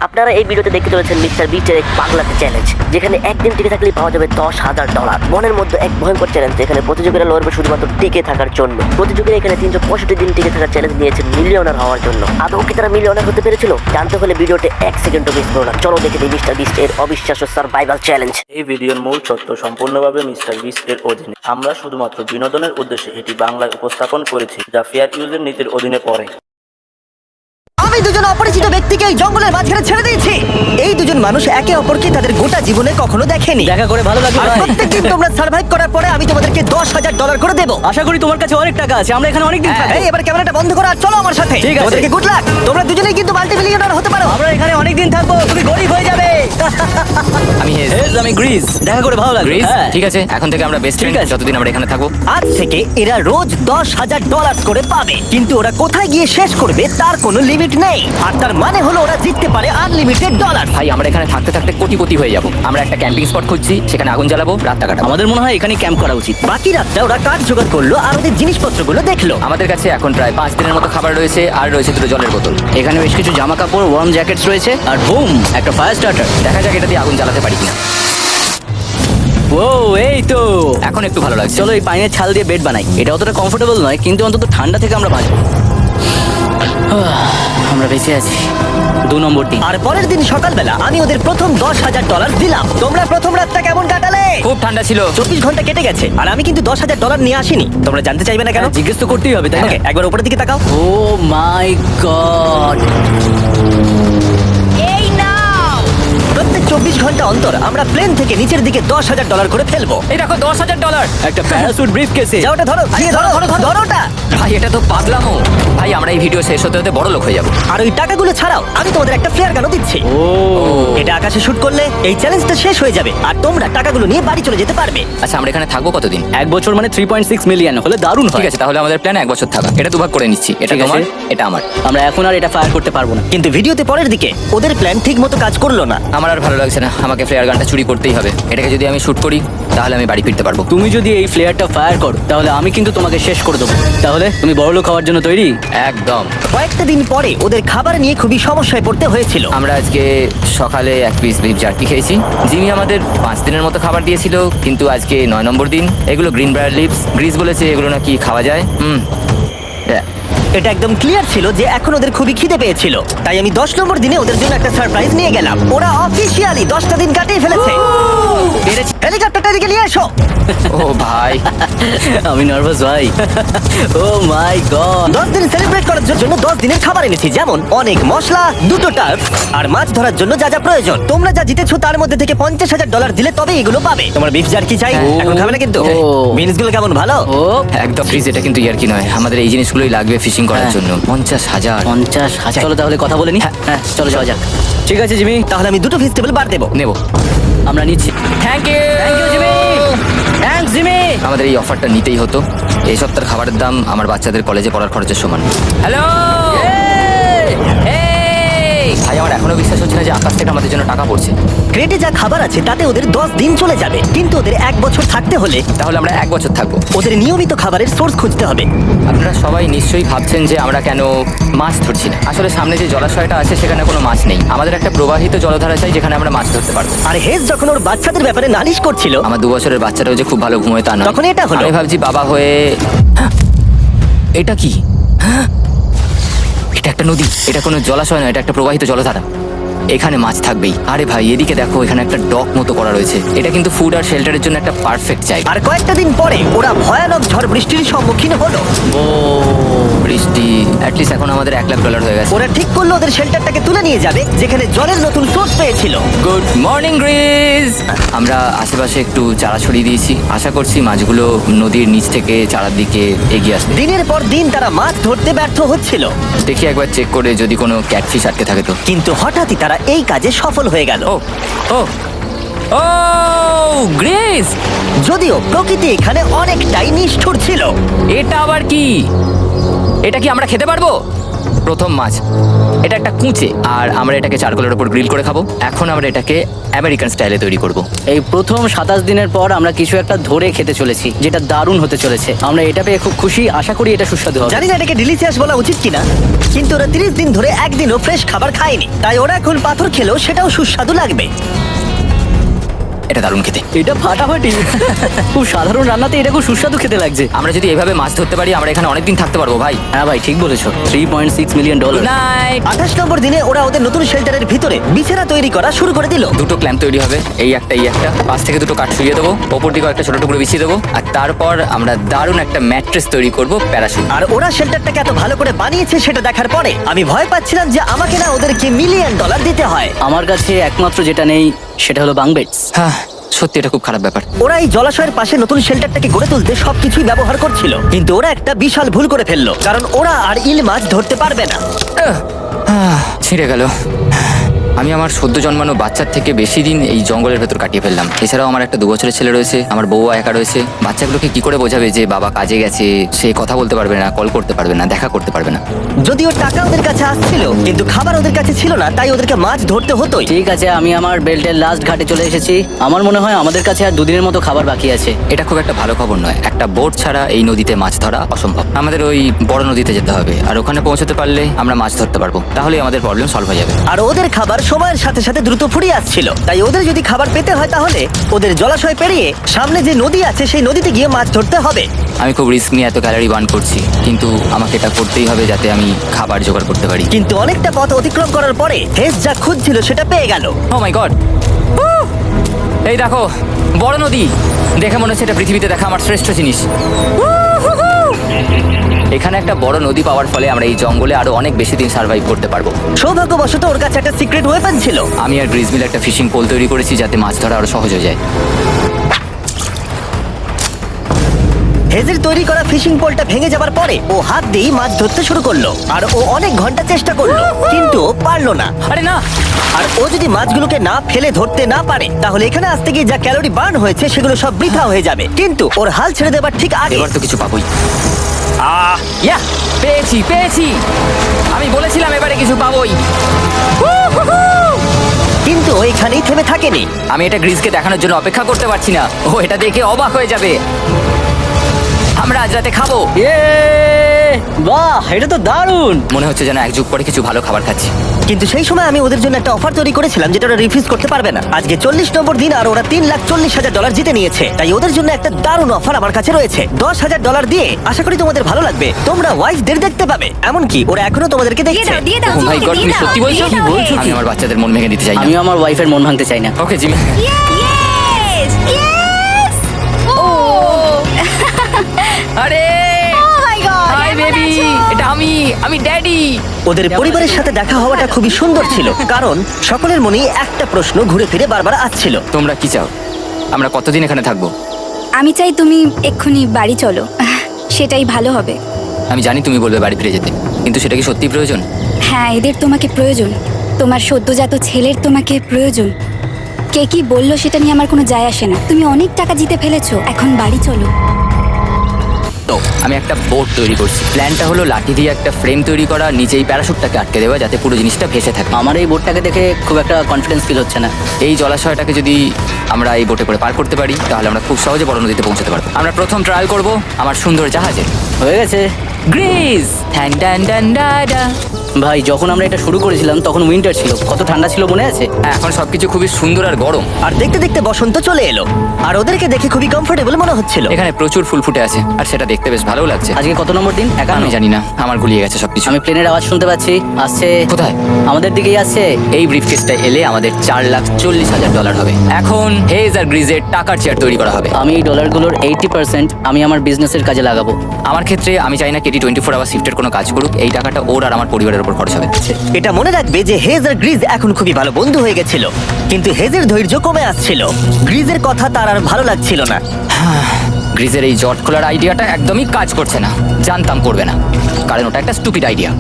আপনারা এই ভিডিওতে দেখতে চলেছেন মিস্টার বিস্টের এক পাগলাতে চ্যালেঞ্জ, যেখানে একদিন টিকে থাকলেই পাওয়া যাবে $10,000। মনের মধ্যে এক ভয়ঙ্কর চ্যালেঞ্জ, যেখানে প্রতিযোগীরা লড়বে শুধুমাত্র টিকে থাকার জন্য। প্রতিযোগীরা এখানে 365 দিন টিকে থাকার চ্যালেঞ্জ নিয়েছে মিলিয়নার হওয়ার জন্য। আদৌ কি তারা মিলিয়নার হতে পেরেছিল? জানতে হলে ভিডিওতে 1 সেকেন্ডও মিস করো না। চলো দেখে দিই মিস্টার বিস্ট এর অবিশ্বাস্য সার্ভাইভাল চ্যালেঞ্জ। এই ভিডিওর মূল তথ্য সম্পূর্ণভাবে মিস্টার বিস্ট এর অধীনে। আমরা শুধুমাত্র বিনোদনের উদ্দেশ্যে এটি বাংলায় উপস্থাপন করেছি, যা ফেয়ার ইউজের নীতির অধীনে পড়ে। আমি দুজন অপরিচিত ব্যক্তিকে এই জঙ্গলের মাঝখানে ছেড়ে দিয়েছি। এই দুজন মানুষ একে অপরকে তাদের গোটা জীবনে কখনো দেখেনি। দেখা করে ভালো লাগলো আর ভাই। প্রত্যেকদিন তোমরা সার্ভাইভ করার পরে আমি তোমাদেরকে $10,000 করে দেবো। আশা করি তোমার কাছে অনেক টাকা আছে, আমরা এখানে অনেক দিন থাকবো। এই এবার ক্যামেরাটা বন্ধ করো আর চলো আমার সাথে। ঠিক আছে। তোমাদেরকে গুড লাক। তোমরা দুজনেই কিন্তু মাল্টি মিলিয়নার হতে পারো। আমরা এখানে অনেক দিন থাকবো, তুমি গরিব হয়ে যাবে। আমি হেজ। আমি গ্রিস। দেখা করে ভালো লাগলো। গ্রিস, হ্যাঁ। ঠিক আছে, এখন থেকে আমরা বেস্ট ফ্রেন্ড, ঠিক আছে। যতদিন আমরা এখানে থাকবো। আজ থেকে এরা রোজ $10,000 করে পাবে, কিন্তু ওরা কোথায় গিয়ে শেষ করবে তার কোনো লিমিট নেই। আর তার মানে হলো ওরা জিততে পারে আনলিমিটেড ডলার। ভাই, আমরা এখানে থাকতে থাকতে কোটিপতি হয়ে যাব। আমরা একটা ক্যাম্পিং স্পট খুঁজছি, সেখানে আগুন জ্বালাবো, রাতটা কাটাবো। আমাদের মনে হয় এখানে ক্যাম্প করা উচিত। বাকি রাতটা ওরা কাঠ জোগাড় করলো আর ওদের জিনিসপত্রগুলো দেখলো। আমাদের কাছে এখন প্রায় 5 দিনের মতো খাবার রয়েছে, আর রয়েছে দুটো জলের বোতল। এখানে বেশ কিছু জামা কাপড়, ওয়ার্ম জ্যাকেটস রয়েছে, আর বুম, একটা ফায়ার স্টার্টার। দেখা যাক এটা দিয়ে আগুন জ্বালাতে পারি কিনা। ও, এই তো এখন একটু ভালো লাগছে। চলো এই পাইনের ছাল দিয়ে বেড বানাই। এটা অতটা কমফোর্টেবল নয়, কিন্তু অন্তত ঠান্ডা থেকে আমরা বাঁচবো। আমরা বেঁচে আছি। 2 নম্বর দিন। আর পরের দিন সকালবেলা আমি ওদের প্রথম $10,000 দিলাম। তোমরা প্রথম রাতটা কেমন কাটালে? খুব ঠান্ডা ছিল। 24 ঘন্টা কেটে গেছে আর আমি কিন্তু $10,000 নিয়ে আসিনি। তোমরা জানতে চাইবে না কেন? জিজ্ঞেস তো করতেই হবে, তাই না? Okay, একবার উপরের দিকে তাকাও। ও মাই গড। এই নাও। প্রত্যেক 24 ঘন্টা অন্তর আমরা প্লেন থেকে নিচের দিকে $10,000 করে ফেলবো। এই দেখো, $10,000। একটা প্যারাসুট ব্রিফকেসে। যাও ওটা ধরো, দিয়ে ধরো, ধরো ওটা। ভাই, এটা তো পাগলামো। ভাই, আমরা এই ভিডিও শেষ হতে হতে বড় লোক হয়ে যাবো। আর ওই টাকাগুলো ছাড়াও আমি তোমাদের একটা ফ্লেয়ার গানও দিচ্ছি। ও, এটা আকাশে শুট করলে এই চ্যালেঞ্জটা শেষ হয়ে যাবে আর তোমরা টাকাগুলো নিয়ে বাড়ি চলে যেতে পারবে। আচ্ছা, আমরা এখানে থাকবো কতদিন? 1 বছর মানে 3.6 মিলিয়ন হলে দারুণ হয়। ঠিক আছে, তাহলে আমাদের প্ল্যান 1 বছর থাকা। এটা দুভাগ করে নিচ্ছি। এটা ঠিক আছে। তোমার, এটা আমার। আমরা এখন আর এটা ফায়ার করতে পারবো না। কিন্তু ভিডিওতে পরের দিকে ওদের প্ল্যান ঠিক মতো কাজ করলো না। আমার আর ভালো লাগছে না। আমাকে ফ্লেয়ার গানটা চুরি করতেই হবে। এটাকে যদি আমি শুট করি, তাহলে আমি বাড়ি ফিরতে পারবো। তুমি যদি এই ফ্লেয়ারটা ফায়ার করো, তাহলে আমি কিন্তু তোমাকে শেষ করে দেবো। তাহলে তুমি বড়লোক হওয়ার জন্য তৈরি? একদম। কয়েকটা দিন পরে ওদের খাবার নিয়ে খুবই সমস্যায় পড়তে হয়েছিল। আমরা আজকে সকালে 1 পিস বিফ জার্কি খেয়েছি। জিমি আমাদের 5 দিনের মতো খাবার দিয়েছিল, কিন্তু আজকে 9 নম্বর দিন। এগুলো গ্রিন ব্রায়ার লিভস। গ্রিস বলেছে এগুলো নাকি খাওয়া যায়। এটা একদম ক্লিয়ার ছিল যে এখন ওদের খুবই খিদে পেয়েছিল, তাই আমি 10 নম্বর দিনে ওদের জন্য একটা সারপ্রাইজ নিয়ে গেলাম। ওরা অফিসিয়ালি 10টা দিন কাটিয়ে ফেলেছে। হেলিকপ্টারটা এদিকে নিয়ে এসো। ও ভাই, আমি নার্ভাস ভাই। ও মাই গড। 10 দিন সেলিব্রেট করার জন্য 10 দিনের খাবার এনেছি, যেমন অনেক মশলা, 2টো টার্ফ আর মাছ ধরার জন্য যা যা প্রয়োজন। তোমরা যা জিতেছো তার মধ্যে থেকে $50,000 দিলে তবে এগুলো পাবে। তোমার বিফ জার্কি চাই? এখন খাবে না কিন্তু? ও। বিনসগুলো কেমন ভালো? ও, একদম ফ্রিজ। এটা কিন্তু ইয়ার কি নয়, আমাদের এই জিনিসগুলোই লাগবে ফিশিং করার জন্য। 50,000। 50,000। চলো তাহলে কথা বলে নি। হ্যাঁ, চলো যাওয়া যাক। ঠিক আছে জিমি, তাহলে আমি 2টো ভেজিটেবল বার দেবো। নেব। আমরা নিচ্ছি। Thank you. Thank you Jimmy. Thanks Jimmy. আমাদের এই অফারটা নিতেই হতো। এই সপ্তাহের খাবারের দাম আমার বাচ্চাদের কলেজে পড়ার খরচের সমান। হ্যালো ভাই, আমার এখনো বিশ্বাস হচ্ছে না যে আকাশ থেকে আমাদের জন্য টাকা পড়ছে। ক্রেটে যা খাবার আছে তাতে ওদের 10 দিন চলে যাবে, কিন্তু ওদের 1 বছর থাকতে হলে তাহলে আমরা 1 বছর থাকবো। ওদের নিয়মিত খাবারের সোর্স খুঁজতে হবে। আপনারা সবাই নিশ্চয়ই ভাবছেন যে আমরা কেন মাছ ধরছি না। আসলে সামনে যে জলাশয়টা আছে সেখানে কোনো মাছ নেই। আমাদের একটা প্রবাহিত জলধারা চাই, যেখানে আমরা মাছ ধরতে পারবো। আর হেজ যখন ওর বাচ্চাদের ব্যাপারে নালিশ করছিল, আমার 2 বছরের বাচ্চাটাও যে খুব ভালো ঘুমোয় তা নয়। তখন এটা হলো। আমি ভাবছি বাবা হয়ে, এটা কি? এটা একটা নদী, এটা কোনো জলাশয় নয়, এটা একটা প্রবাহিত জলধারা। এখানে মাছ থাকবেই। আরে ভাই, এদিকে দেখো, এখানে একটা ডক মতো করা রয়েছে। এটা কিন্তু ফুড আর শেল্টারের জন্য একটা পারফেক্ট জায়গা। আর কয়েকটা দিন পরে ওরা ভয়ানক ঝড় বৃষ্টির সম্মুখীন হলো। ও, বৃষ্টি। অ্যাটলিস্ট এখন আমাদের $1,00,000 হয়ে গেছে। ওরা ঠিক করলো ওদের শেল্টারটাকে তুলে নিয়ে যাবে, যেখানে জলের নতুন সোর্স পেয়েছিল। Good morning Greece. আমরা আশেপাশে একটু চারা ছড়িয়ে দিয়েছি। আশা করছি মাছগুলো নদীর নিচ থেকে চারার দিকে এগিয়ে আসবে। দিনের পর দিন তারা মাছ ধরতে ব্যর্থ হচ্ছিল, দেখি একবার চেক করে যদি কোনো ক্যাটফিশ আটকে থাকে তো। কিন্তু হঠাৎই তারা এই কাজে সফল হয়ে গেল। ও ও ও গ্রিস, যদিও প্রকৃতি এখানে অনেকটাই নিষ্ঠুর ছিল। এটা আবার কি? এটা কি আমরা খেতে পারবো? প্রথম মাছ। এটা একটা কুঁচে, আর আমরা এটাকে চারকোলের উপর গ্রিল করে খাবো। এখন আমরা এটাকে আমেরিকান স্টাইলে তৈরি করব। এই প্রথম 27 দিনের পর আমরা কিছু একটা ধরে খেতে চলেছি, যেটা দারুণ হতে চলেছে। আমরা এটা পেয়ে খুব খুশি, আশা করি এটা সুস্বাদু হবে। জানি না এটাকে ডিলিশিয়াস বলা উচিত কিনা, কিন্তু ওরা 30 দিন ধরে একদিনও ফ্রেশ খাবার খায়নি, তাই ওরা এখন পাথর খেলেও সেটাও সুস্বাদু লাগবে। এটা দারুণ খেতে। এটা ফাটাফাটি। খুব সাধারণ রান্নাতে এটা খুব সুস্বাদু খেতে লাগছে। আমরা যদি এভাবে মাছ ধরতে পারি আমরা এখানে অনেকদিন থাকতে পারবো ভাই। হ্যাঁ ভাই, ঠিক বলেছো। $3.6 মিলিয়ন। নাইট। 28 নম্বর দিনে ওরা ওদের নতুন শেল্টারের ভিতরে বিছানা তৈরি করা শুরু করে দিল। দুটো ক্ল্যাম্প তৈরি হবে, এই একটা পাশ থেকে দুটো কাঠ শুয়ে দেবো, ওপর দিকে একটা ছোট টুকরো বিছিয়ে দেবো, আর তারপর আমরা দারুণ একটা ম্যাট্রেস তৈরি করব প্যারাশুট। আর ওরা শেল্টারটাকে এত ভালো করে বানিয়েছে সেটা দেখার পরে আমি ভয় পাচ্ছিলাম যে আমাকে না ওদেরকে $1 মিলিয়ন দিতে হয়। আমার কাছে একমাত্র যেটা নেই সেটা হলো বাঙ্ক বেডস। হ্যাঁ, সত্যি এটা খুব খারাপ ব্যাপার। ওরা এই জলাশয়ের পাশে নতুন শেল্টারটাকে গড়ে তুলতে সবকিছুই ব্যবহার করছিল, কিন্তু ওরা একটা বিশাল ভুল করে ফেললো, কারণ ওরা আর ইল মাছ ধরতে পারবে না। ছিঁড়ে গেল। আমি আমার সদ্য জন্মানো বাচ্চার থেকে বেশি দিন এই জঙ্গলের ভেতর কাটিয়ে ফেললাম। এছাড়াও আমার একটা 2 বছরের ছেলে রয়েছে, আমার বউ একা রয়েছে। বাচ্চাগুলোকে কি করে বোঝাবে যে বাবা কাজে গেছে, সে কথা বলতে পারবে না, কল করতে পারবে না, দেখা করতে পারবে না। যদিও টাকা ওদের কাছে আসছিল, কিন্তু খাবার ওদের কাছে ছিল না, তাই ওদেরকে মাছ ধরতে হতোই। ঠিক আছে, আমি আমার বেল্টের লাস্ট ঘাটে চলে এসেছি। আমার মনে হয় আমাদের কাছে আর 2 দিনের মতো খাবার বাকি আছে। এটা খুব একটা ভালো খবর নয়। একটা বোট ছাড়া এই নদীতে মাছ ধরা অসম্ভব। আমাদের ওই বড় নদীতে যেতে হবে, আর ওখানে পৌঁছতে পারলে আমরা মাছ ধরতে পারবো। তাহলে আমাদের প্রবলেম সলভ হয়ে যাবে। আর ওদের খাবার সময়ের সাথে সাথে দ্রুত ফুরিয়ে আসছিল, তাই ওদের যদি খাবার পেতে হয় তাহলে ওদের জলাশয় পেরিয়ে সামনে যে নদী আছে সেই নদীতে গিয়ে মাছ ধরতে হবে। আমি খুব রিস্ক নিয়ে এত ক্যালোরি বার্ন করছি, কিন্তু আমাকে এটা করতেই হবে যাতে আমি খাবার জোগাড় করতে পারি। কিন্তু অনেকটা পথ অতিক্রম করার পরে হেস যা খুঁজছিল সেটা পেয়ে গেল। ও মাই গড, এই দেখো বড় নদী। দেখে মনে হচ্ছে এটা পৃথিবীতে দেখা আমার শ্রেষ্ঠ জিনিস। এখানে একটা বড় নদী পাওয়ার ফলে আমরা এই জঙ্গলে আরো অনেক বেশি দিন সার্ভাইভ করতে পারবো। সৌভাগ্যবশত ওর কাছে একটা সিক্রেট ওয়েপন ছিল। আমি আর গ্রিজমিল একটা ফিশিং পোল তৈরি করেছি যাতে মাছ ধরা আরো সহজ হয়ে যায়। হেজের তৈরি করা ফিশিং পোলটা ভেঙে যাবার পরে ও হাত দিয়ে মাছ ধরতে শুরু করলো, আর ও অনেক ঘন্টা চেষ্টা করলো, কিন্তু ও পারলো না। আরে না, আর ও যদি মাছগুলোকে না ফেলে ধরতে না পারে তাহলে এখানে আসতে গিয়ে যা ক্যালোরি বার্ন হয়েছে সেগুলো সব বৃথা হয়ে যাবে। কিন্তু ওর হাল ছেড়ে দেবার ঠিক আগে এবার তো কিছু পাবোই। ইয়া, পেয়েছি। আমি বলেছিলাম এবারে কিছু পাবোই। কিন্তু ও এখানেই থেমে থাকেনি। আমি এটা গ্রিজকে দেখানোর জন্য অপেক্ষা করতে পারছি না। ও এটা দেখে অবাক হয়ে যাবে। আমরা আজ রাতে খাবো। বাহ, এটা তো দারুণ। মনে হচ্ছে যেন 1 যুগ পরে কিছু ভালো খাবার খাচ্ছি। কিন্তু সেই সময় আমি ওদের জন্য একটা অফার তৈরি করেছিলাম যেটা ওরা রিফিউজ করতে পারবে না। আজকে 40 নম্বর দিন আর ওরা $3,40,000 জিতে নিয়েছে, তাই ওদের জন্য একটা দারুণ অফার আমার কাছে রয়েছে। $10,000 দিয়ে আশা করি তোমাদের ভালো লাগবে। তোমরা ওয়াইফদের দেখতে পাবে, এমনকি ওরা এখনো তোমাদেরকে দেখছে। ও মাই গড, তুমি সত্যি বলছো? আমি আমার বাচ্চাদের মন ভেঙে দিতে চাই না। আমি আমার ওয়াইফের মন ভাঙতে চাই না। Okay Jimmy. Yes! Yes! Oh! আরে Oh my God! Hi baby, এটা আমি ড্যাডি। ওদের পরিবারের সাথে দেখা হওয়াটা খুবই সুন্দর ছিল, কারণ সকলের মনেই একটা প্রশ্ন ঘুরে ফিরে বারবার আসছিল। তোমরা কি চাও? আমরা কতদিন এখানে থাকবো? আমি চাই তুমি এক্ষুনি বাড়ি চলো, সেটাই ভালো হবে। আমি জানি তুমি বলবে বাড়ি ফিরে যেতে, কিন্তু সেটা কি সত্যি প্রয়োজন? হ্যাঁ, এদের তোমাকে প্রয়োজন। তোমার সদ্যজাত ছেলের তোমাকে প্রয়োজন। কে কি বললো সেটা নিয়ে আমার কোনো যায় আসে না। তুমি অনেক টাকা জিতে ফেলেছো, এখন বাড়ি চলো। তো আমি একটা বোট তৈরি করছি। প্ল্যানটা হলো লাঠি দিয়ে একটা ফ্রেম তৈরি করা, নিচেই প্যারাশুটটাকে আটকে দেওয়া যাতে পুরো জিনিসটা ভেসে থাকে। আমার এই বোটটাকে দেখে খুব একটা কনফিডেন্স ফিল হচ্ছে না। এই জলাশয়টাকে যদি আমরা এই বোটে করে পার করতে পারি তাহলে আমরা খুব সহজে বড় নদীতে পৌঁছতে পারবো। আমরা প্রথম ট্রায়াল করব আমার সুন্দর জাহাজে। হয়ে গেছে গ্রিজ ঠ্যান ট্যান ট্যান ডা ডা। ভাই, যখন আমরা এটা শুরু করেছিলাম তখন উইন্টার ছিল, কত ঠান্ডা ছিল মনে আছে? এখন সবকিছু খুবই সুন্দর আর গরম। আর দেখতে দেখতে বসন্ত চলে এলো, আর ওদেরকে দেখে খুবই কমফোর্টেবল মনে হচ্ছিল। এখানে প্রচুর ফুল ফুটে আছে আর সেটা দেখতে বেশ ভালো লাগছে। আজকে কত নম্বর দিন? আমি জানি না, আমার গুলিয়ে গেছে সবকিছু। আমি প্লেনের আওয়াজ শুনতে পাচ্ছি, আসছে। কোথায়? আমাদের দিকেই আসছে। এই ব্রিফকেসটা এলে আমাদের $4,40,000 হবে। এখন হেজ আর গ্রিজের টাকার চেয়ার তৈরি করা হবে। আমি এই ডলারগুলোর 80% আমি আমার বিজনেসের কাজে লাগাবো। আমার ক্ষেত্রে আমি চাই না কেটি 24 আওয়ার শিফটের কোনো কাজ করুক। এই টাকাটা ওর আর আমার পরিবারের উপর খরচ হবে। এটা মনে রাখবে যে হেজ আর গ্রিজ এখন খুবই ভালো বন্ধু হয়ে গেছিল, কিন্তু হেজের ধৈর্য কমে আসছিল। গ্রিজের কথা তার আর ভালো লাগছিল না। গ্রিজের এই জট খোলার আইডিয়াটা একদমই কাজ করছে না। জানতাম করবে না, কারণ ওটা একটা স্টুপিড আইডিয়া।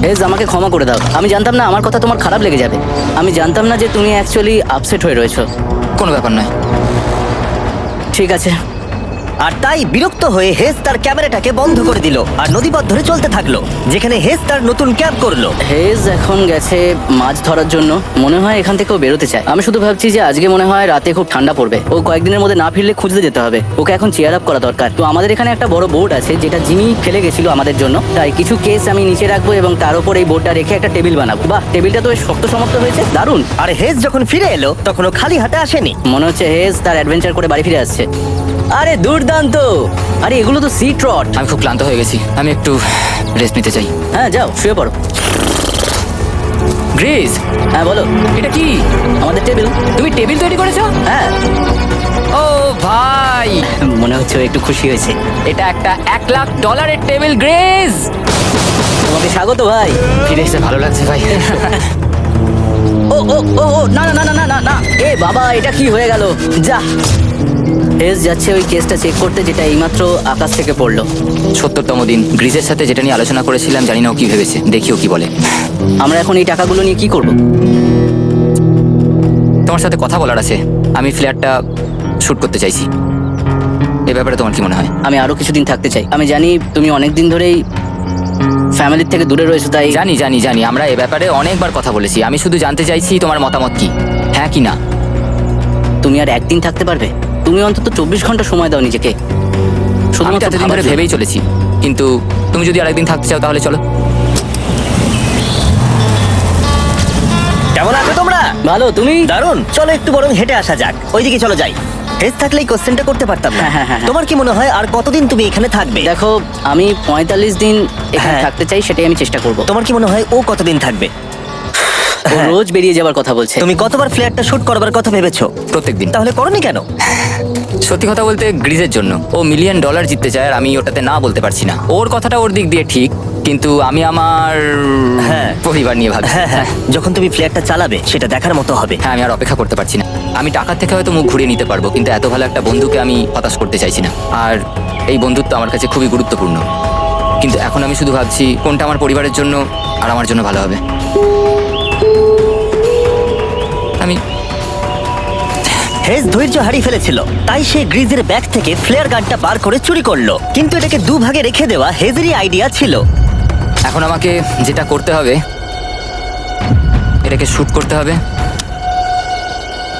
হেজ, আমাকে ক্ষমা করে দাও। আমি জানতাম না আমার কথা তোমার খারাপ লেগে যাবে। আমি জানতাম না যে তুমি অ্যাকচুয়ালি আপসেট হয়ে রয়েছো। কোনো ব্যাপার নয়। ঠিক আছে, আর তাই বিরক্ত হয়ে হেজ তার ক্যামেরাটাকে বন্ধ করে দিল আর নদীপথ ধরে চলতে থাকলো, যেখানে হেজ তার নতুন ক্যাম্প করলো। হেজ এখন গেছে মাছ ধরার জন্য। মনে হয় এখান থেকেও বেরোতে চায়। আমি শুধু ভাবছি যে আজকে মনে হয় রাতে খুব ঠান্ডা পড়বে। ও কয়েকদিনের মধ্যে না ফিরলে খুঁজতে যেতে হবে। ওকে এখন চেয়ার আপ করা দরকার। তো আমাদের এখানে একটা বড় বোর্ড আছে যেটা জিমি ফেলে গেছিল আমাদের জন্য। তাই কিছু কেস আমি নিচে রাখবো এবং তার উপর এই বোর্ডটা রেখে একটা টেবিল বানাবো। বাহ, টেবিলটা তো বেশ শক্ত সমর্থ হয়েছে, দারুণ। আর হেজ যখন ফিরে এলো তখন ও খালি হাতে আসেনি। মনে হচ্ছে হেজ তার অ্যাডভেঞ্চার করে বাড়ি ফিরে আসছে। আরে দুর্দান্ত! আরে এগুলো তো সি ট্রট। আমি খুব ক্লান্ত হয়ে গেছি, আমি একটু রেস্ট নিতে চাই। হ্যাঁ যাও শুয়ে পড়ো। গ্রেস, হ্যাঁ বলো। এটা কি? আমাদের টেবিল। তুমি টেবিল তৈরি করেছো? হ্যাঁ, ও ভাই, মনে হচ্ছে ও একটু খুশি হয়েছে। এটা একটা $1,00,000 টেবিল। গ্রেস, তোমাকে স্বাগত ভাই। ফিরে এসে ভালো লাগছে ভাই। ও ও ও ও, না না না না না না না, এ বাবা, এটা কি হয়ে গেল? যা, হেজ যাচ্ছে ওই কেসটা চেক করতে যেটা এইমাত্র আকাশ থেকে পড়লো। 70তম দিন। গ্রিসের সাথে যেটা নিয়ে আলোচনা করেছিলাম, জানি না ও কি ভেবেছে, দেখি ও কি বলে। আমরা এখন এই টাকাগুলো নিয়ে কি করব? তোমার সাথে কথা বলার আছে। আমি ফ্ল্যাটটা শুট করতে চাইছি। এ ব্যাপারে তোমার কি মনে হয়? আমি আরো কিছুদিন থাকতে চাই। আমি জানি তুমি অনেক দিন ধরেই ফ্যামিলির থেকে দূরে রয়েছো, তাই জানি জানি জানি, আমরা এ ব্যাপারে অনেকবার কথা বলেছি। আমি শুধু জানতে চাইছি তোমার মতামত কি, হ্যাঁ কি না। তুমি আর একদিন থাকতে পারবে? তুমি অন্তত 24 ঘন্টা সময় দাও নিজেকে। আমি শুধুমাত্র এতদিন ভাবার ধরে জন্য। ভেবেই চলেছি, কিন্তু তুমি যদি আরেকদিন থাকতে চাও তাহলে চলো। কেমন আছো তোমরা? ভালো, তুমি? দারুণ। চলো একটু বরং হেঁটে আসা যাক, ওইদিকে চলো যাই। হেজ থাকলে এই কোশ্চেনটা করতে পারতাম না। হ্যাঁ। তোমার কি মনে হয় আর কতদিন তুমি এখানে থাকবে? দেখো, আমি 45 দিন এখানে হ্যাঁ। থাকতে চাই, সেটাই আমি চেষ্টা করব। তোমার কি মনে হয় ও কতদিন থাকবে? ও রোজ বেরিয়ে যাবার কথা বলছে। তুমি কতবার ফ্ল্যাটটা শুট করবার কথা ভেবেছো? প্রত্যেকদিন। তাহলে করনি কেন? সত্যি কথা বলতে গ্রিজের জন্য। ও $1 মিলিয়ন জিততে চায় আর আমি ওটাতে না বলতে পারছি না। ওর কথাটা ওর দিক দিয়ে ঠিক, কিন্তু আমি আমার হ্যাঁ। পরিবার নিয়ে ভাবছি। হ্যাঁ, যখন তুমি ফ্ল্যাটটা চালাবে সেটা দেখার মতো হবে। হ্যাঁ, আমি আর অপেক্ষা করতে পারছি না। আমি টাকার থেকে হয়তো মুখ ঘুরিয়ে নিতে পারবো, কিন্তু এত ভালো একটা বন্ধুকে আমি হতাশ করতে চাইছি না। আর এই বন্ধুত্ব আমার কাছে খুবই গুরুত্বপূর্ণ। কিন্তু এখন আমি শুধু ভাবছি কোনটা আমার পরিবারের জন্য আর আমার জন্য ভালো হবে। আমি হেজ ধৈর্য হারিয়ে ফেলেছিল, তাই সে গ্রিজের ব্যাগ থেকে ফ্লেয়ার গানটা বার করে চুরি করলো। কিন্তু এটাকে দুভাগে রেখে দেওয়া হেজেরই আইডিয়া ছিল। এখন আমাকে যেটা করতে হবে, এটাকে শুট করতে হবে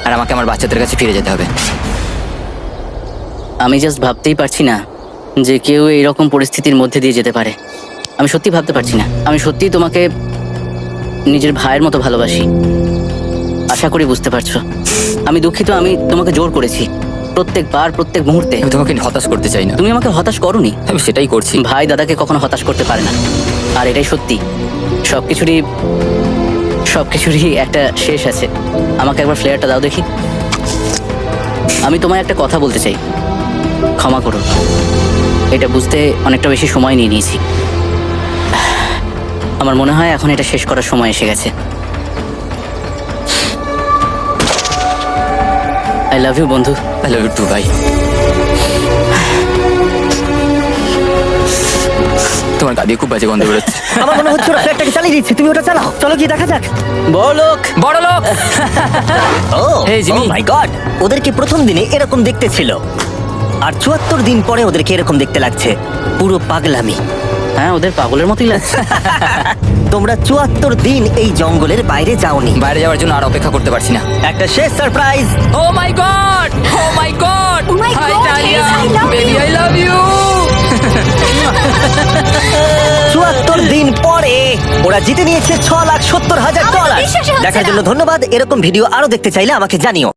আর আমাকে আমার বাচ্চাদের কাছে ফিরে যেতে হবে। আমি জাস্ট ভাবতেই পারছি না যে কেউ এইরকম পরিস্থিতির মধ্যে দিয়ে যেতে পারে। আমি সত্যি ভাবতে পারছি না। আমি সত্যিই তোমাকে নিজের ভাইয়ের মতো ভালোবাসি। আশা করি বুঝতে পারছো। আমি দুঃখিত, আমি তোমাকে জোর করেছি প্রত্যেকবার, প্রত্যেক মুহূর্তে। আমি তোমাকে হতাশ করতে চাই না। তুমি আমাকে হতাশ করোনি। আমি সেটাই করছি। ভাই দাদাকে কখনো হতাশ করতে পারে না, আর এটাই সত্যি। সবকিছুরই একটা শেষ আছে। আমাকে একবার ফ্লেয়ারটা দাও দেখি। আমি তোমায় একটা কথা বলতে চাই, ক্ষমা করো। এটা বুঝতে অনেকটা বেশি সময় নিয়ে নিয়েছি। আমার মনে হয় এখন এটা শেষ করার সময় এসে গেছে। আই লাভ ইউ বন্ধু। আই লাভ ইউ টু ভাই। তোমার গা দিয়ে খুব বাজে গন্ধ বেরোচ্ছে। আমার মনে হচ্ছে ওরা ফ্ল্যাটটাকে চালিয়ে দিচ্ছে, তুমি ওটা চালাও। চলো গিয়ে দেখা যাক। বড়লোক। বড় লোক। ও Hey, Jimmy. মাই গড, ওদেরকে প্রথম দিনে এরকম দেখতে ছিল, আর 74 দিন পরে ওদেরকে এরকম দেখতে লাগছে। পুরো পাগলামি। হ্যাঁ, ওদের পাগলের মতোই লাগছে। তোমরা 74 দিন এই জঙ্গলের বাইরে যাওনি। বাইরে যাওয়ার জন্য আর অপেক্ষা করতে পারছি না। একটা শেষ surprise. Oh my god, oh my god, Oh my hi God, Dalia, Hayes, I love baby you. I love you. 74 দিন পরে ওরা জিতে নিয়েছে $6,70,000। আমার বিশ্বাসই হচ্ছে দেখার না। জন্য ধন্যবাদ। এরকম ভিডিও আরো দেখতে চাইলে আমাকে জানিও।